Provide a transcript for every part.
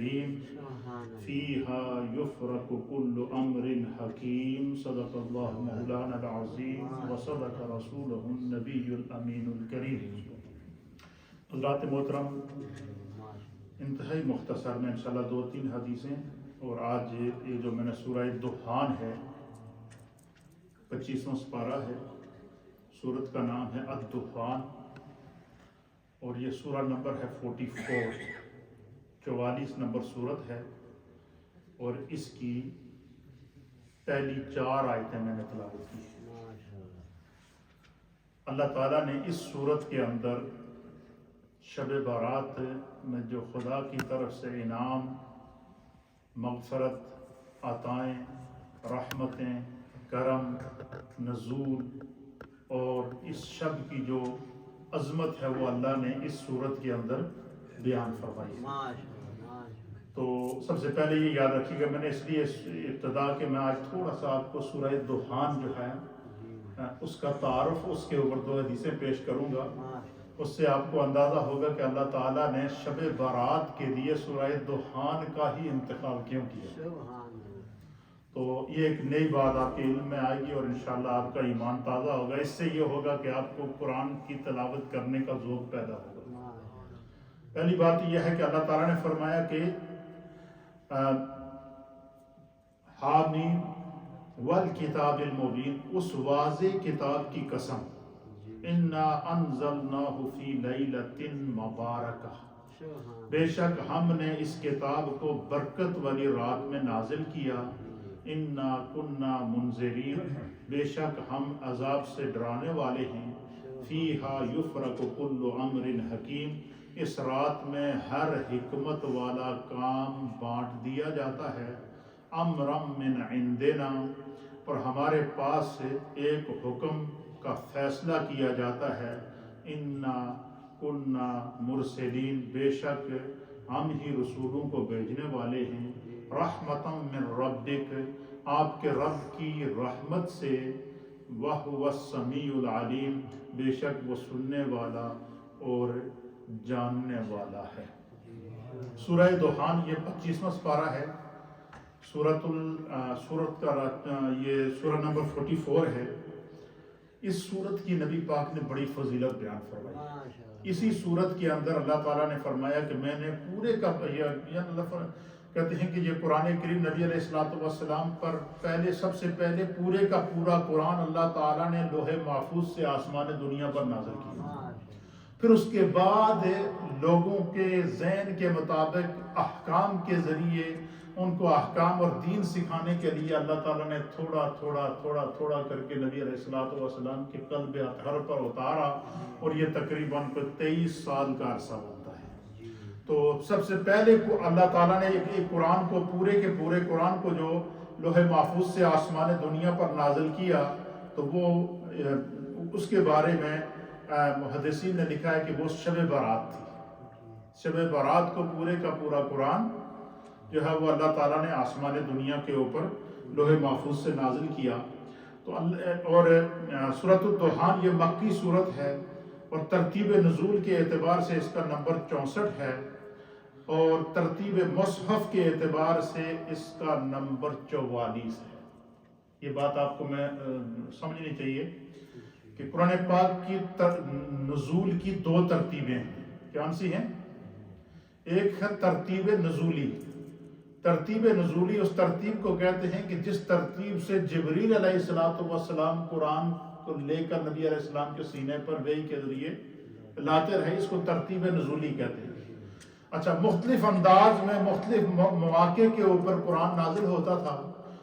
المرسلين فيها يفرق كل أمر حكيم صدق الله مولانا العظيم وصدق رسوله النبي الأمين الكريم. حضرات محترم، انتہائی مختصر میں انشاءاللہ 2-3 حدیثیں، اور آج یہ جو میں نے سورہ دخان ہے 25واں سپارہ ہے، سورت کا نام ہے الدخان، اور یہ سورہ نمبر ہے 44، 44 نمبر سورت ہے، اور اس کی پہلی 4 آیتیں میں نے تلاوت کی ہے۔ اللہ تعالیٰ نے اس سورت کے اندر شب بارات میں جو خدا کی طرف سے انعام، مغفرت، عطائیں، رحمتیں، کرم، نزول اور اس شب کی جو عظمت ہے وہ اللہ نے اس سورت کے اندر بیان فرمائی ہے۔ تو سب سے پہلے یہ یاد رکھیے گا، میں نے اس لیے ابتدا کہ میں آج تھوڑا سا آپ کو سورہ دخان جو ہے اس کا تعارف، اس کے اوپر 2 حدیثیں پیش کروں گا، اس سے آپ کو اندازہ ہوگا کہ اللہ تعالیٰ نے شب بارات کے لیے سورہ دخان کا ہی انتخاب کیوں کیا۔ تو یہ ایک نئی بات آپ کے علم میں آئے گی، اور انشاءاللہ آپ کا ایمان تازہ ہوگا۔ اس سے یہ ہوگا کہ آپ کو قرآن کی تلاوت کرنے کا ذوق پیدا ہوگا۔ پہلی بات یہ ہے کہ اللہ تعالیٰ نے فرمایا کہ حامیم والکتاب المبین، اس واضح کتاب کی قسم، انا انزلناہ فی لیلۃ مبارکہ، بے شک ہم نے اس کتاب کو برکت والی رات میں نازل کیا، انا کننا منذرین، بے شک ہم عذاب سے ڈرانے والے ہیں، فیہا یفرق کل امر حکیم، اس رات میں ہر حکمت والا کام بانٹ دیا جاتا ہے، امرا من عندنا، اور ہمارے پاس سے ایک حکم کا فیصلہ کیا جاتا ہے، انا کننا مرسلین، بے شک ہم ہی رسولوں کو بھیجنے والے ہیں، رحمتا من ربک، آپ کے رب کی رحمت سے، وَهُوَ السَّمِيعُ الْعَلِيمُ، بے شک وہ سننے والا اور جاننے والا ہے۔ سورہ دخان یہ 25واں سپارہ ہے، سورت کا یہ سورہ نمبر 44 ہے۔ اس سورت کی نبی پاک نے بڑی فضیلت بیان فرمائی۔ اسی سورت کے اندر اللہ تعالیٰ نے فرمایا کہ میں نے پورے کا، کہتے ہیں کہ یہ قرآن کریم نبی علیہ السلام پر سب سے پہلے پورے کا پورا قرآن اللہ تعالیٰ نے لوح محفوظ سے آسمان دنیا پر نازل کیا، پھر اس کے بعد لوگوں کے ذہن کے مطابق احکام کے ذریعے ان کو احکام اور دین سکھانے کے لیے اللہ تعالیٰ نے تھوڑا تھوڑا کر کے نبی علیہ السلام کے قلب اطہر پر اتارا، اور یہ تقریباً 23 سال کا عرصہ بنتا ہے۔ تو سب سے پہلے اللہ تعالیٰ نے ایک قرآن کو، پورے کے پورے قرآن کو جو لوح محفوظ سے آسمان دنیا پر نازل کیا، تو وہ اس کے بارے میں محدثین نے لکھا ہے کہ وہ شب بارات تھی۔ شب بارات کو پورے کا پورا قرآن جو ہے وہ اللہ تعالیٰ نے آسمان دنیا کے اوپر لوح محفوظ سے نازل کیا۔ تو اور سورۃ الدخان یہ مکی سورت ہے، اور ترتیب نزول کے اعتبار سے اس کا نمبر 64 ہے، اور ترتیب مصحف کے اعتبار سے اس کا نمبر 44 ہے۔ یہ بات آپ کو میں سمجھنی چاہیے کہ قرآن پاک کی نزول کی 2 ترتیبیں ہیں۔ کون سی ہیں؟ ایک ہے ترتیب نزولی۔ ترتیب نزولی اس ترتیب کو کہتے ہیں کہ جس ترتیب سے جبریل علیہ السلام قرآن کو لے کر نبی علیہ السلام کے سینے پر وحی کے ذریعے لاتے رہے، اس کو ترتیب نزولی کہتے ہیں۔ اچھا، مختلف انداز میں مختلف مواقع کے اوپر قرآن نازل ہوتا تھا،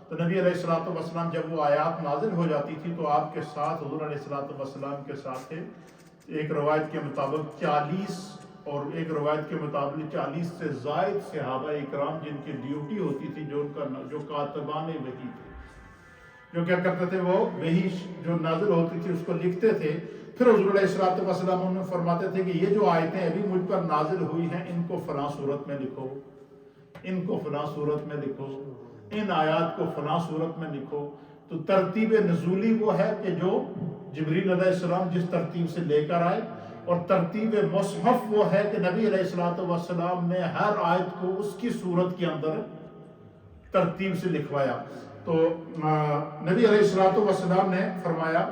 تو نبی علیہ السلام جب وہ آیات نازل ہو جاتی تھی تو آپ کے ساتھ حضور علیہ السلام کے ساتھ تھے، ایک روایت کے مطابق 40 اور ایک روایت کے مطابق 40 سے زائد صحابہ اکرام جن کی ڈیوٹی ہوتی تھی، جو کاتبان وحی تھے، جو کیا کرتے تھے، وہ وحی جو نازل ہوتی تھی اس کو لکھتے تھے۔ پھر حضور علیہ السلام انہیں فرماتے تھے کہ یہ جو آیتیں ابھی مجھ پر نازل ہوئی ہیں ان کو فلاں صورت میں لکھو، ان کو فلاں صورت میں لکھو، ان آیات کو فلاں صورت میں لکھو۔ تو ترتیب نزولی وہ ہے کہ جو جبریل علیہ السلام جس ترتیب سے لے کر آئے، اور ترتیب مصحف وہ ہے کہ نبی علیہ الصلوۃ والسلام نے ہر آیت کو اس کی صورت کے اندر ترتیب سے لکھوایا. تو نبی علیہ الصلوۃ والسلام نے فرمایا،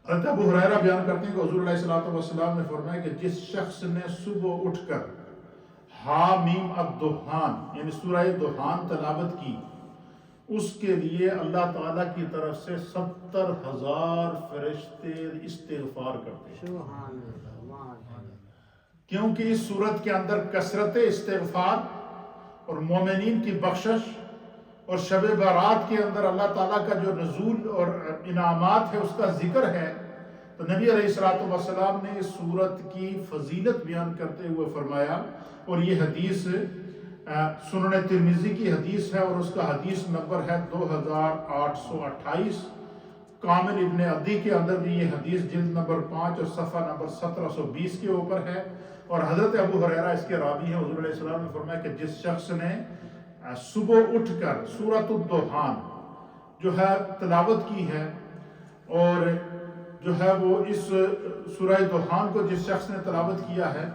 حضرت ابو ہریرہ بیان کرتے ہیں کہ حضور علیہ الصلوۃ والسلام نے فرمایا کہ جس شخص نے صبح اٹھ کر حامیم الدخان یعنی سورہ دخان تلاوت کی، اس کے لیے اللہ تعالیٰ کی طرف سے 70,000 فرشتے استغفار کرتے ہیں. کیونکہ اس صورت کے اندر کثرت استغفار اور مومنین کی بخشش اور شب برات کے اندر اللہ تعالیٰ کا جو نزول اور انعامات ہے اس کا ذکر ہے. تو نبی علیہ الصلوۃ والسلام نے اس صورت کی فضیلت بیان کرتے ہوئے فرمایا، اور یہ حدیث سنن ترمذی کی حدیث ہے اور اس کا حدیث نمبر ہے 2828. کامل ابن عدی کے اندر بھی یہ حدیث جلد نمبر 5 اور صفحہ نمبر 1720 کے اوپر ہے. اور حضرت ابو ہریرہ اس کے راوی ہیں. حضور علیہ السلام نے فرمایا کہ جس شخص نے صبح اٹھ کر سورۃ الدخان جو ہے تلاوت کی ہے، اور جو ہے وہ اس سورہ دخان کو جس شخص نے تلاوت کیا ہے،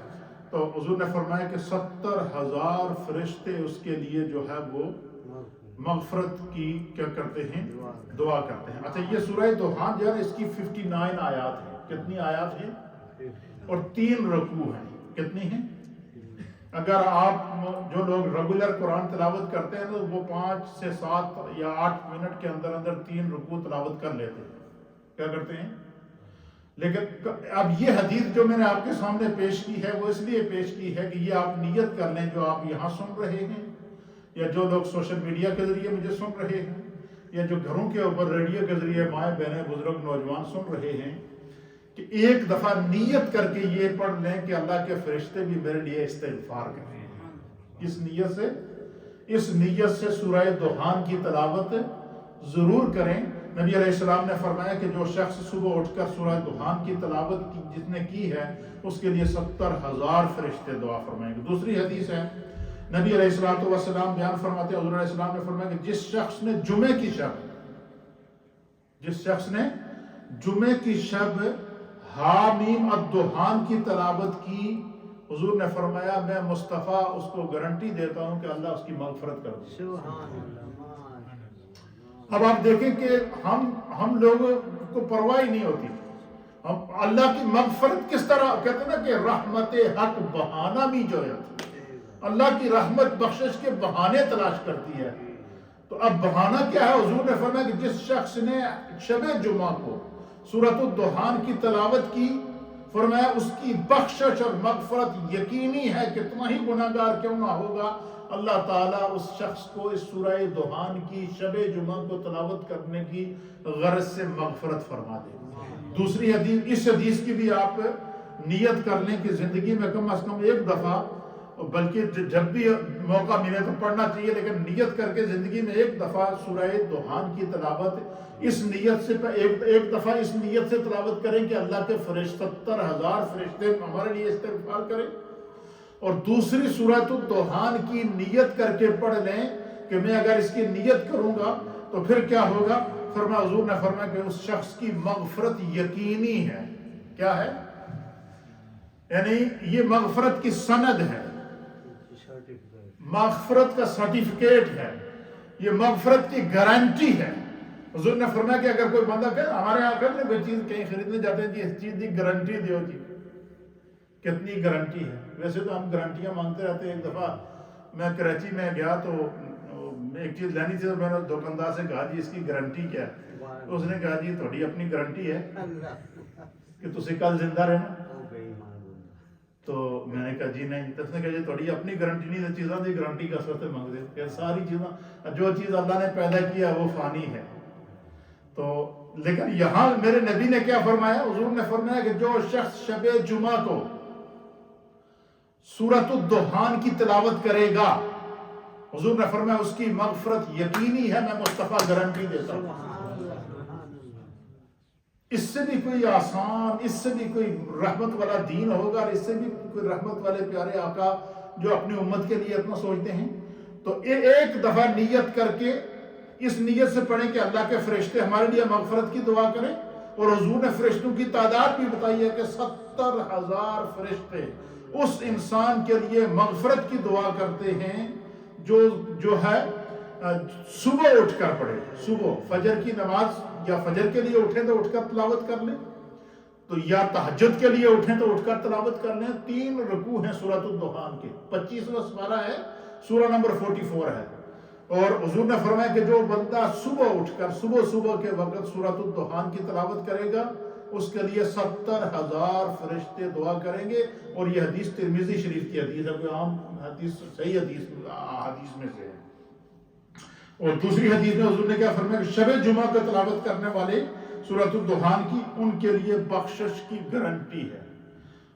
تو حضور نے فرمایا کہ 70,000 فرشتے اس کے لیے جو ہے وہ مغفرت کی کیا کرتے ہیں، دعا کرتے ہیں. اچھا، یہ سورہ دخان جو ہے اس کی 59 آیات ہیں. کتنی آیات ہیں؟ اور 3 رکوع ہیں. کتنی ہیں؟ اگر آپ جو لوگ ریگولر قرآن تلاوت کرتے ہیں تو وہ 5 سے 7 یا 8 منٹ کے اندر 3 رکوع تلاوت کر لیتے ہیں. کیا کرتے ہیں؟ لیکن اب یہ حدیث جو میں نے آپ کے سامنے پیش کی ہے وہ اس لیے پیش کی ہے کہ یہ آپ نیت کر لیں، جو آپ یہاں سن رہے ہیں یا جو لوگ سوشل میڈیا کے ذریعے مجھے سن رہے ہیں یا جو گھروں کے اوپر ریڈیو کے ذریعے مائیں بہنیں بزرگ نوجوان سن رہے ہیں، کہ ایک دفعہ نیت کر کے یہ پڑھ لیں کہ اللہ کے فرشتے بھی میرے لیے استغفار کریں. اس نیت سے سورہ دخان کی تلاوت ضرور کریں. نبی علیہ السلام نے فرمایا کہ جو شخص صبح اٹھ کر سورہ دخان کی تلاوت جس نے کی ہے اس کے لیے 70,000 فرشتے دعا فرمائیں گے. دوسری حدیث ہے، نبی علیہ الصلوۃ والسلام بیان فرماتے ہیں، حضور علیہ السلام نے فرمایا کہ جس شخص نے جمعے کی شب حامیم الدخان کی تلاوت کی، حضور نے فرمایا میں مصطفیٰ اس کو گارنٹی دیتا ہوں کہ اللہ اس کی مغفرت کر دے. سبحان اللہ. اب آپ دیکھیں کہ ہم لوگوں کو پرواہ نہیں ہوتی. ہم اللہ کی مغفرت کس طرح کہتے ہیں نا کہ رحمت حق بہانہ بھی جو ہے، اللہ کی رحمت بخشش کے بہانے تلاش کرتی ہے. تو اب بہانہ کیا ہے؟ حضور نے فرمایا کہ جس شخص نے شب جمعہ کو سورۃ الدخان کی تلاوت کی، فرمایا اس کی بخشش اور مغفرت یقینی ہے، کتنا ہی گناہگار کیوں نہ ہوگا، اللہ تعالیٰ اس شخص کو اس سورہ دخان کی شب جمعہ کو تلاوت کرنے کی غرض سے مغفرت فرما دے. دوسری حدیث، اس حدیث کی بھی آپ نیت کر لیں کہ زندگی میں کم از کم ایک دفعہ، بلکہ جب بھی موقع ملے تو پڑھنا چاہیے، لیکن نیت کر کے زندگی میں ایک دفعہ سورہ دخان کی تلاوت اس نیت سے ایک دفعہ اس نیت سے تلاوت کریں کہ اللہ کے 70,000 فرشتے ہمارے لیے استغفار کریں. اور دوسری سورۃ الدخان کی نیت کر کے پڑھ لیں کہ میں اگر اس کی نیت کروں گا تو پھر کیا ہوگا. فرمایا، حضور نے فرمایا کہ اس شخص کی مغفرت یقینی ہے. کیا ہے؟ یعنی یہ مغفرت کی سند ہے، مغفرت کا سرٹیفکیٹ ہے، یہ مغفرت کی گارنٹی ہے. حضور نے فرمایا کہ اگر کوئی بندہ کہ ہمارے یہاں کرنے کوئی چیز کہیں خریدنے جاتے ہیں جی اس چیز کی گارنٹی دیو جی. کتنی گارنٹی ہے؟ ویسے تو ہم گارنٹیاں مانگتے رہتے ہیں. ایک دفعہ میں کراچی میں گیا تو ایک چیز لینی تھی، تو میں نے دکاندار سے کہا جی اس کی گارنٹی کیا ہے؟ اس نے کہا جی تھوڑی اپنی گارنٹی ہے کہ تسی کل زندہ رہنا. تو میں نے کہا جی نہیں. تو اس نے کہا جی تھوڑی اپنی گارنٹی نہیں، چیزاں دی گارنٹی کا سوتے مانگ دے کہ ساری چیزاں جو چیز اللہ نے پیدا کیا وہ فانی ہے. تو لیکن یہاں میرے نبی نے کیا فرمایا؟ حضور نے فرمایا کہ جو شخص شب جمعہ کو سورۃ الدخان کی تلاوت کرے گا، حضور نے فرمایا اس کی مغفرت یقینی ہے، میں مصطفیٰ گارنٹی دیتا ہوں. اس سے بھی کوئی آسان، اس سے بھی کوئی رحمت والا دین ہوگا، اور اس سے بھی کوئی رحمت والے پیارے آقا جو اپنی امت کے لیے اتنا سوچتے ہیں. تو ایک دفعہ نیت کر کے اس نیت سے پڑھیں کہ اللہ کے فرشتے ہمارے لیے مغفرت کی دعا کریں، اور حضور نے فرشتوں کی تعداد بھی بتائی ہے کہ 70,000 فرشتے اس انسان کے لیے مغفرت کی دعا کرتے ہیں جو ہے صبح اٹھ کر پڑھے. صبح فجر کی نماز یا فجر کے لیے اٹھیں تو اٹھ کر تلاوت کر لیں, تو یا تہجد کے لیے اٹھیں تو اٹھ کر تلاوت کر لیں. 3 رکوع ہیں سورۃ الدخان کے, 25واں سپارہ ہے, سورہ نمبر 44 ہے. اور حضور نے فرمایا کہ جو بندہ صبح اٹھ کر صبح کے وقت سورۃ الدخان کی تلاوت کرے گا اس کے لیے 70,000 فرشتے دعا کریں گے. اور یہ حدیث ترمذی شریف کی حدیث ہے, کوئی عام حدیث, صحیح حدیث میں سے ہے. اور دوسری حدیث میں حضور نے کیا فرمایا کہ شب جمعہ کو تلاوت کرنے والے سورۃ الدخان کی ان کے لیے بخشش کی گارنٹی ہے.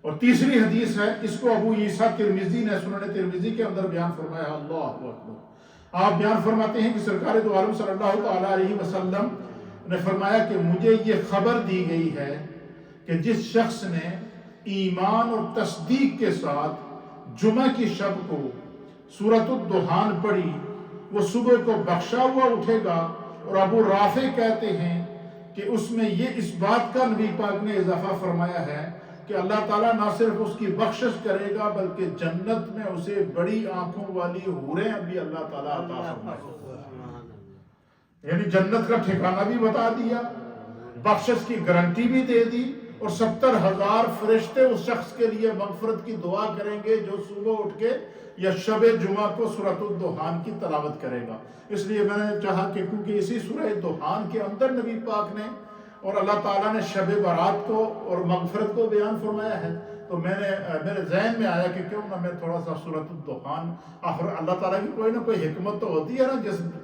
اور تیسری حدیث ہے, اس کو ابو عیسیٰ ترمذی نے سنن ترمذی کے اندر بیان فرمایا. اللہ اکبر. آپ بیان فرماتے ہیں کہ سرکار دو عالم صلی اللہ تعالی علیہ وسلم نے فرمایا کہ مجھے یہ خبر دی گئی ہے کہ جس شخص نے ایمان اور تصدیق کے ساتھ جمعہ کی شب کو سورۃ الدخان پڑھی وہ صبح کو بخشا ہوا اٹھے گا. اور ابو رافع کہتے ہیں کہ اس میں یہ اس بات کا نبی پاک نے اضافہ فرمایا ہے کہ اللہ تعالیٰ نہ صرف اس کی بخشش کرے گا بلکہ جنت میں اسے بڑی آنکھوں والی حوریں بھی اللہ تعالیٰ عطا فرمائے گا. یعنی جنت کا ٹھکانہ بھی بتا دیا, بخشش کی گارنٹی بھی دے دی, اور 70,000 فرشتے اس شخص کے لیے مغفرت کی دعا کریں گے جو صبح اٹھ کے یا شب جمعہ کو سورۃ الدخان کی تلاوت کرے گا. اس لیے میں نے چاہا کہ کیونکہ اسی سورہ دخان کے اندر نبی پاک نے اور اللہ تعالیٰ نے شب برات کو اور مغفرت کو بیان فرمایا ہے, تو میرے ذہن میں آیا کہ کیوں نہ میں تھوڑا سا سورۃ الدخان, آخر اللہ تعالیٰ کی کوئی نہ کوئی حکمت تو ہوتی ہے نا,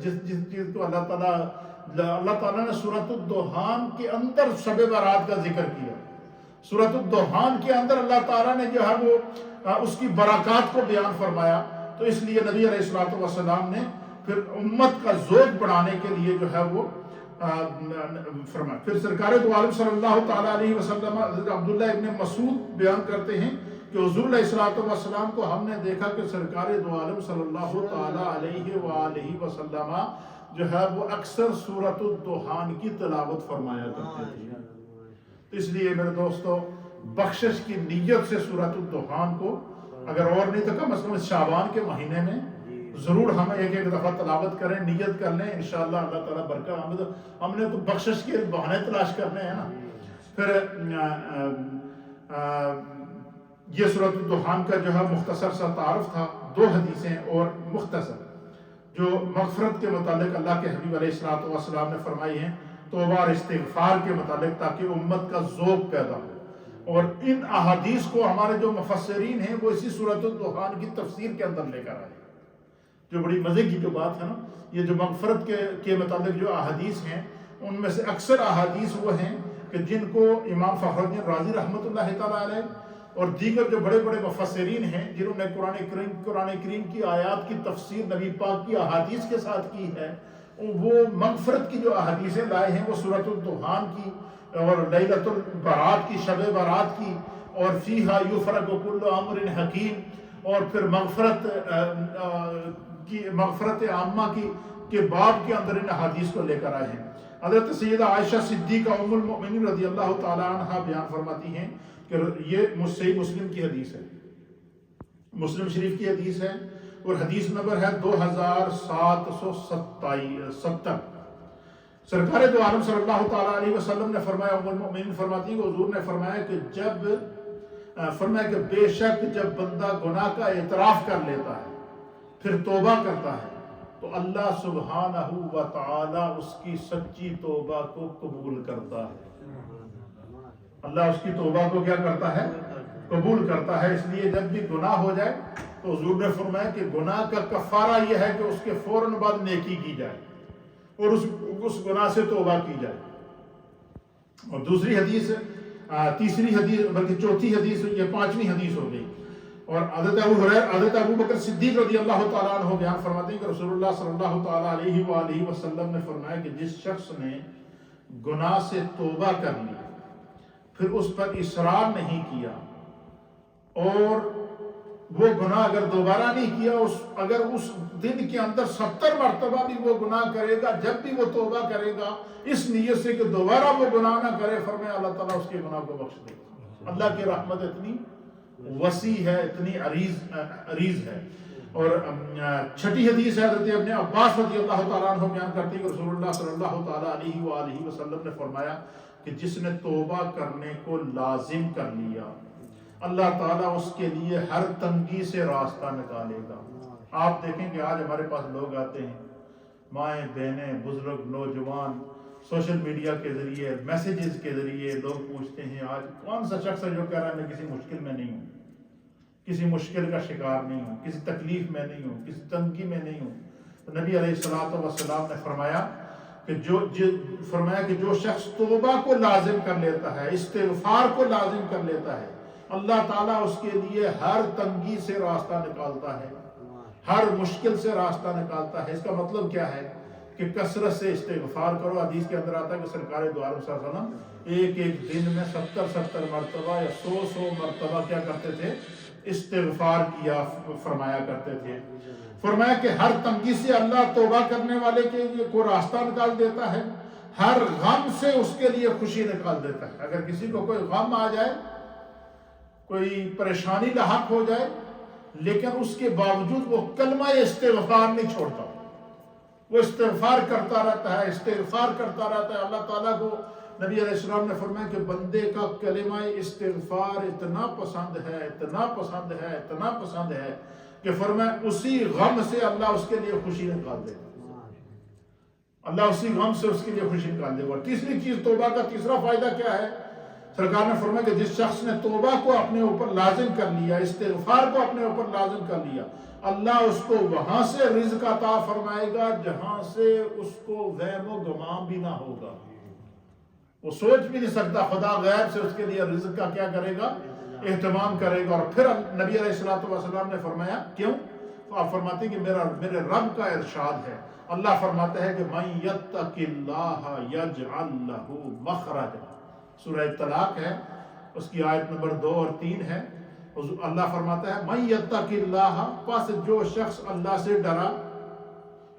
جس چیز کو اللہ تعالیٰ نے سورۃ الدخان کے اندر شب برات کا ذکر کیا. سورۃ الدخان کے اندر اللہ تعالیٰ نے جو ہے وہ اس کی برکات کو بیان فرمایا. تو اس لیے نبی علیہ الصلوۃ والسلام نے پھر امت کا ذوق بڑھانے کے لیے جو ہے وہ فرمایا. پھر سرکار دو عالم صلی اللہ تعالیٰ علیہ وسلم حضرت عبداللہ ابن مسعود بیان کرتے ہیں کہ حضور علیہ الصلوۃ والسلام کو ہم نے دیکھا کہ سرکار دو عالم صلی اللہ تعالیٰ علیہ وآلہ وسلم جو ہے وہ اکثر سورۃ الدخان کی تلاوت فرمایا کرتے تھے. اس لیے میرے دوستو بخشش کی نیت سے سورۃ الدخان کو اگر اور نہیں تو کم از کم شعبان کے مہینے میں ضرور ہم ایک دفعہ تلاوت کریں, نیت کر لیں, انشاءاللہ اللہ تعالیٰ برکت. ہم نے تو بخشش کے بہانے تلاش کرنے ہیں نا. پھر یہ سورۃ الدخان کا جو ہے مختصر سا تعارف تھا. 2 حدیثیں اور مختصر جو مغفرت کے متعلق اللہ کے حبیب علیہ الصلوۃ والسلام نے فرمائی ہیں, توبہ اور استغفار کے متعلق, تاکہ امت کا ذوق پیدا ہو. اور ان احادیث کو ہمارے جو مفسرین ہیں وہ اسی سورۃ الدخان کی تفسیر کے اندر لے کر آئے. جو بڑی مزے کی جو بات ہے نا, یہ جو مغفرت کے متعلق جو احادیث ہیں ان میں سے اکثر احادیث وہ ہیں کہ جن کو امام فخر الدین رازی رحمۃ اللہ تعالیٰ علیہ اور دیگر جو بڑے بڑے مفسرین ہیں جنہوں نے قرآن کریم کی آیات کی تفسیر نبی پاک کی احادیث کے ساتھ کی ہے, وہ مغفرت کی جو احادیثیں لائے ہیں وہ سورۃ الدخان کی اور لیلۃ البرات کی, شب برات کی, اور فیہا یفرق کل امر حکیم, اور پھر مغفرت عامہ کے باب کے اندر ان احادیث کو لے کر آئے ہیں. حضرت سیدہ عائشہ صدیقہ ام المؤمنین رضی اللہ تعالی عنہا بیان فرماتی ہیں کہ یہ صحیح مسلم کی حدیث ہے, مسلم شریف کی حدیث ہے, اور حدیث نمبر ہے 2770. سرکار دو عالم صلی اللہ تعالی علیہ وسلم نے فرمایا, ام المؤمنین فرماتی ہیں کہ حضور نے فرمایا کہ بے شک جب بندہ گناہ کا اعتراف کر لیتا ہے پھر توبہ کرتا ہے تو اللہ سبحانہ و تعالی اس کی سچی توبہ کو قبول کرتا ہے. اللہ اس کی توبہ کو کیا کرتا ہے؟ قبول کرتا ہے. اس لیے جب بھی گناہ ہو جائے تو حضور نے فرمایا کہ گناہ کا کفارہ یہ ہے کہ اس کے فوراً بعد نیکی کی جائے اور اس گناہ سے توبہ کی جائے. اور دوسری حدیث, تیسری حدیث بلکہ چوتھی حدیث, یہ 5ویں حدیث ہو گئی. اور حضرت ابو بکر صدیق رضی اللہ تعالیٰ عنہ بیان فرماتے ہیں کہ رسول اللہ صلی اللہ تعالیٰ علیہ وآلہ وسلم نے فرمایا کہ جس شخص نے گناہ سے توبہ کر لی پھر اس پر اصرار نہیں کیا اور وہ گناہ اگر دوبارہ نہیں کیا، اگر اس دن کے اندر 70 مرتبہ بھی وہ گناہ کرے گا، جب بھی وہ توبہ کرے گا اس نیت سے کہ دوبارہ وہ گناہ نہ کرے، فرمایا اللہ تعالیٰ اس کے گناہ کو بخش دے گا۔ اللہ کی رحمت اتنی وسیع ہے، اتنی عریض ہے۔ اور چھٹی حدیث ہے، حضرت ابن عباس رضی اللہ تعالیٰ عنہ بیان کرتی ہے کہ رسول اللہ صلی اللہ تعالیٰ علیہ وآلہ وسلم نے فرمایا کہ جس نے توبہ کرنے کو لازم کر لیا، اللہ تعالیٰ اس کے لیے ہر تنگی سے راستہ نکالے گا۔ آپ دیکھیں کہ آج ہمارے پاس لوگ آتے ہیں، مائیں بہنیں بزرگ نوجوان، سوشل میڈیا کے ذریعے میسیجز کے ذریعے لوگ پوچھتے ہیں آج کون سا شخص ہے جو کہہ رہا ہے میں کسی مشکل میں نہیں ہوں، کسی مشکل کا شکار نہیں ہوں، کسی تکلیف میں نہیں ہوں، کسی تنگی میں نہیں ہوں۔ تو نبی علیہ الصلوۃ والسلام نے فرمایا کہ جو شخص توبہ کو لازم کر لیتا ہے، استغفار کو لازم کر لیتا ہے، اللہ تعالیٰ اس کے لیے ہر تنگی سے راستہ نکالتا ہے، ہر مشکل سے راستہ نکالتا ہے۔ اس کا مطلب کیا ہے کہ کثرت سے استغفار کرو۔ حدیث کے اندر آتا ہے کہ سرکار دو عالم صلی اللہ علیہ وسلم ایک دن میں 70 مرتبہ یا 100 مرتبہ کیا کرتے تھے؟ استغفار کیا فرمایا کرتے تھے۔ فرمایا کہ ہر تنگی سے اللہ توبہ کرنے والے کے لیے کوئی راستہ نکال دیتا ہے، ہر غم سے اس کے لیے خوشی نکال دیتا ہے۔ اگر کسی کو کوئی غم آ جائے، کوئی پریشانی لاحق ہو جائے، لیکن اس کے باوجود وہ کلمہ استغفار نہیں چھوڑتا، وہ استغفار کرتا رہتا ہے، استغفار کرتا رہتا ہے۔ اللہ تعالیٰ کو نبی علیہ السلام نے فرمایا کہ بندے کا کلمہ استغفار اتنا پسند ہے، اتنا پسند ہے، اتنا پسند ہے کہ فرمایا اسی غم سے اللہ اس کے لیے خوشی نکال دے گا، اللہ اسی غم سے اس کے لیے خوشی نکال دے گا۔ تیسری چیز، توبہ کا تیسرا فائدہ کیا ہے؟ سرکار نے فرمایا کہ جس شخص نے توبہ کو اپنے اوپر لازم کر لیا، استغفار کو اپنے اوپر لازم کر لیا، اللہ اس کو وہاں سے رزق عطا فرمائے گا جہاں سے اس کو وہم و گمان بھی نہ ہوگا۔ وہ سوچ بھی نہیں سکتا، خدا غیب سے اس کے لیے رزق کا کیا کرے گا؟ اہتمام کرے گا۔ اور پھر نبی علیہ الصلوۃ والسلام نے فرمایا کیوں؟ تو آپ فرماتے ہیں کہ میرے رب کا ارشاد ہے، اللہ فرماتا ہے کہ مَن یتق اللہ یجعل لہ مخرجا، سورہ طلاق ہے، اس کی آیت نمبر 2 اور 3 ہے۔ اللہ فرماتا ہے مَن یتق اللہ، پس جو شخص اللہ سے ڈرا،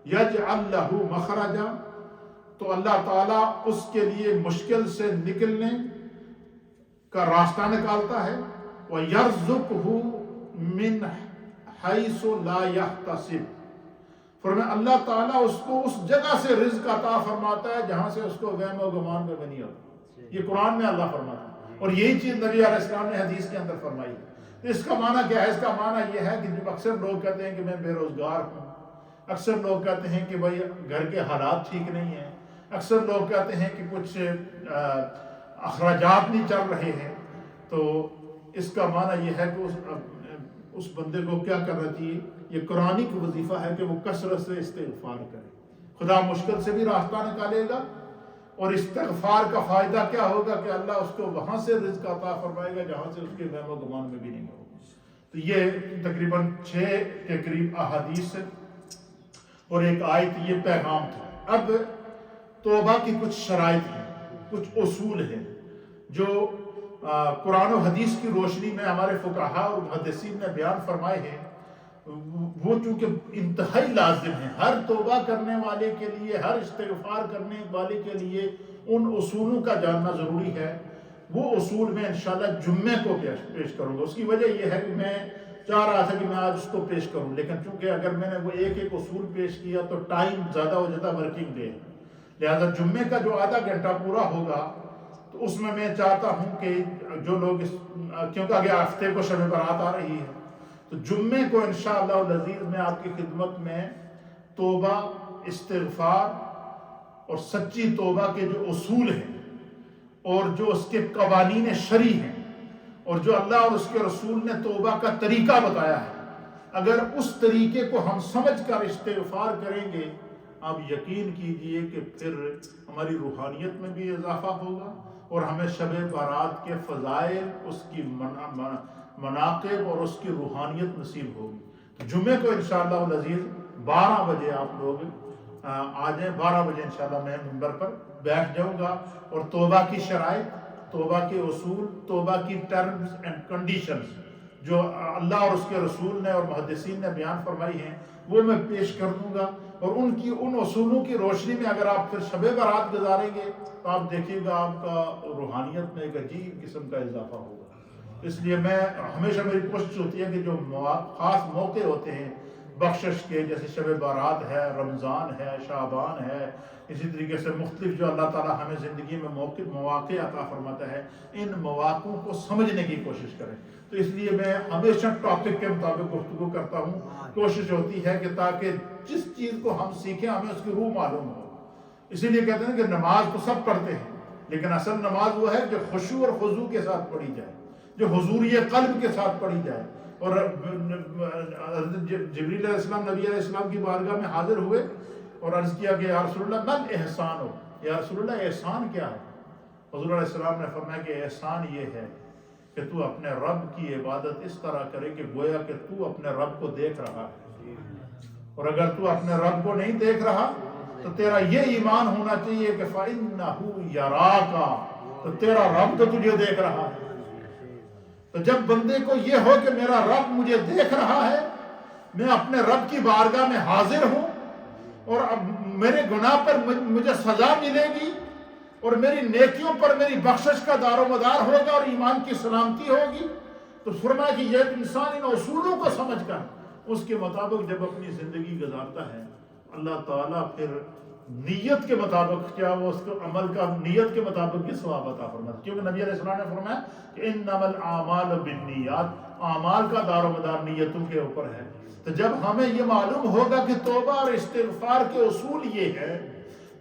یجعل لہ مخرجا، تو اللہ تعالیٰ اس کے لیے مشکل سے نکلنے کا راستہ نکالتا ہے، وَيَرْزُقْهُ مِنْ حَيْثُ لَا يَحْتَسِبُ، فرمایا اللہ تعالیٰ اس کو اس جگہ سے رزق عطا فرماتا ہے جہاں سے اس کو وہم و گمان میں نہیں ہوتا۔ یہ قرآن میں اللہ فرماتا ہے، اور یہی چیز نبی علیہ السلام نے حدیث کے اندر فرمائی۔ تو اس کا معنی کیا ہے؟ اس کا معنی یہ ہے کہ جب اکثر لوگ کہتے ہیں کہ میں بے روزگار ہوں، اکثر لوگ کہتے ہیں کہ بھائی گھر کے حالات ٹھیک نہیں ہیں، اکثر لوگ کہتے ہیں کہ کچھ اخراجات نہیں چل رہے ہیں، تو اس کا معنی یہ ہے کہ اس بندے کو کیا کرنا چاہیے؟ یہ قرآنک وظیفہ ہے کہ وہ کثرت سے استغفار کرے، خدا مشکل سے بھی راستہ نکالے گا، اور استغفار کا فائدہ کیا ہوگا کہ اللہ اس کو وہاں سے رزق عطا فرمائے گا جہاں سے اس کے وہم و گمان میں بھی نہیں ہوگا۔ تو یہ تقریباً 6 کے قریب احادیث اور ایک آیت، یہ پیغام تھا۔ اب توبہ کی کچھ شرائط ہیں، کچھ اصول ہیں جو قرآن و حدیث کی روشنی میں ہمارے فقہاء اور محدثین نے بیان فرمائے ہیں، وہ چونکہ انتہائی لازم ہیں ہر توبہ کرنے والے کے لیے، ہر استغفار کرنے والے کے لیے ان اصولوں کا جاننا ضروری ہے۔ وہ اصول میں انشاءاللہ جمعے کو پیش کروں گا۔ اس کی وجہ یہ ہے کہ میں چاہ رہا تھا کہ میں آج اس کو پیش کروں، لیکن چونکہ اگر میں نے وہ ایک اصول پیش کیا تو ٹائم زیادہ ہو جاتا، ورکنگ ڈے، لہذا جمعے کا جو آدھا گھنٹہ پورا ہوگا تو اس میں چاہتا ہوں کہ جو لوگ کیونکہ اگلے ہفتے کو شب برات آ رہی ہے، تو جمعے کو انشاءاللہ العزیز میں آپ کی خدمت میں توبہ، استغفار اور سچی توبہ کے جو اصول ہیں اور جو اس کے قوانین شرعی ہیں اور جو اللہ اور اس کے رسول نے توبہ کا طریقہ بتایا ہے، اگر اس طریقے کو ہم سمجھ کر استغفار کریں گے، آپ یقین کیجئے کہ پھر ہماری روحانیت میں بھی اضافہ ہوگا اور ہمیں شب برات کے فضائل، اس کی مناقب اور اس کی روحانیت نصیب ہوگی۔ تو جمعے کو انشاءاللہ العزیز 12 بجے آپ لوگ آ جائیں، 12 بجے انشاءاللہ میں منبر پر بیٹھ جاؤں گا اور توبہ کی شرائط، توبہ کے اصول، توبہ کی ٹرمز اینڈ کنڈیشنز جو اللہ اور اس کے رسول نے اور محدثین نے بیان فرمائی ہیں وہ میں پیش کر دوں گا، اور ان اصولوں کی روشنی میں اگر آپ پھر شب برات گزاریں گے تو آپ دیکھیے گا آپ کا روحانیت میں ایک عجیب قسم کا اضافہ ہوگا۔ اس لیے میں ہمیشہ میری کوشش ہوتی ہے کہ جو خاص موقع ہوتے ہیں بخشش کے، جیسے شب برات ہے، رمضان ہے، شعبان ہے، اسی طریقے سے مختلف جو اللہ تعالیٰ ہمیں زندگی میں مواقع عطا فرماتا ہے، ان مواقعوں کو سمجھنے کی کوشش کریں۔ تو اس لیے میں ہمیشہ ٹاپک کے مطابق گفتگو کرتا ہوں، کوشش ہوتی ہے کہ تاکہ جس چیز کو ہم سیکھیں ہمیں اس کی روح معلوم ہو۔ اسی لیے کہتے ہیں کہ نماز تو سب پڑھتے ہیں، لیکن اصل نماز وہ ہے جو خشوع اور خضوع کے ساتھ پڑھی جائے، جو حضوری قلب کے ساتھ پڑھی جائے۔ اور جبریل علیہ السلام نبی علیہ السلام کی بارگاہ میں حاضر ہوئے اور عرض کیا کہ یا رسول اللہ من احسان ہو، یا رسول اللہ احسان کیا ہے؟ حضور علیہ السلام نے فرمایا کہ احسان یہ ہے کہ تو اپنے رب کی عبادت اس طرح کرے کہ گویا کہ تو اپنے رب کو دیکھ رہا ہے، اور اگر تو اپنے رب کو نہیں دیکھ رہا تو تیرا یہ ایمان ہونا چاہیے کہ فَإِنَّهُ يَرَاكَ، تو تیرا رب تو تجھے دیکھ رہا ہے۔ تو جب بندے کو یہ ہو کہ میرا رب مجھے دیکھ رہا ہے، میں اپنے رب کی بارگاہ میں حاضر ہوں، اور اب میرے گناہ پر مجھے سزا ملے گی، اور میری نیکیوں پر میری بخشش کا دار و مدار ہوگا اور ایمان کی سلامتی ہوگی، تو فرمایا کہ یہ انسان ان اصولوں کو سمجھ کر اس کے مطابق جب اپنی زندگی گزارتا ہے، اللہ تعالیٰ پھر نیت کے مطابق کیا وہ اس کو عمل کا نیت کے مطابق بھی ثواب عطا فرماتا ہے، کیونکہ نبی علیہ السلام نے فرمایا کہ انما الاعمال بالنیات، اعمال کا دار و مدار نیتوں کے اوپر ہے۔ تو جب ہمیں یہ معلوم ہوگا کہ توبہ اور استغفار کے اصول یہ ہے،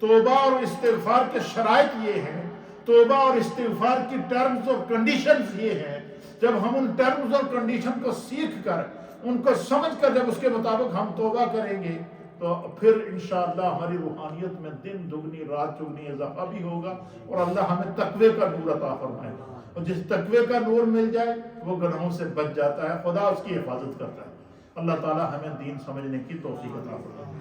توبہ اور استغفار کے شرائط یہ ہیں، توبہ اور استغفار کی ٹرمز اور کنڈیشنز یہ ہیں، جب ہم ان ٹرمز اور کنڈیشن کو سیکھ کر ان کو سمجھ کر جب اس کے مطابق ہم توبہ کریں گے تو پھر انشاءاللہ ہماری روحانیت میں دن دگنی رات چگنی اضافہ بھی ہوگا، اور اللہ ہمیں تقوی کا نور عطا فرمائے گا، اور جس تقوی کا نور مل جائے وہ گناہوں سے بچ جاتا ہے، خدا اس کی حفاظت کرتا ہے۔ اللہ تعالی ہمیں دین سمجھنے کی توفیق عطا فرمائے۔